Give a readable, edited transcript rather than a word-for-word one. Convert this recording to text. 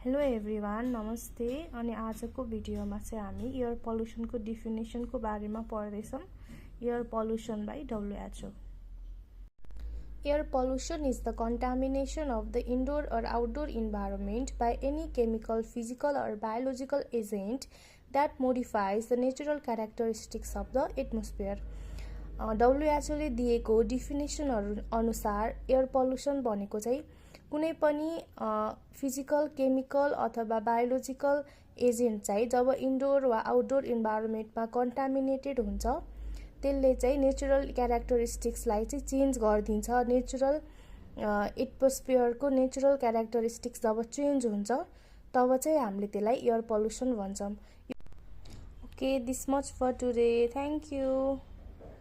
Hello everyone, नमस्ते। अनि आजको भिडियोमा चाहिँ हामी एयर पल्युसनको डिफिनेसनको बारेमा पढ्दैछौँ। Air pollution by WHO। Air pollution is the contamination of the indoor or outdoor environment by any chemical, physical or biological agent that modifies the natural characteristics of the atmosphere. WHO ले दिएको डिफिनेसनहरू अनुसार air pollution भनेको चाहिँ कुनै पनि physical, chemical अथवा biological agent चाहिँ जब इन्डोर वा आउटडोर इन्भाइरोमेन्टमा कन्टामिनेटेड हुन्छ त्यसले चाहिँ नेचुरल क्यारेक्टरिस्टिक्सलाई चाहिँ चेन्ज गरिदिन्छ। नेचुरल एटमोस्फियरको नेचुरल क्यारेक्टरिस्टिक्स जब चेन्ज हुन्छ तब चाहिँ हामीले त्यसलाई एयर पल्युसन भन्छौँ। Okay, this much for today. Thank you.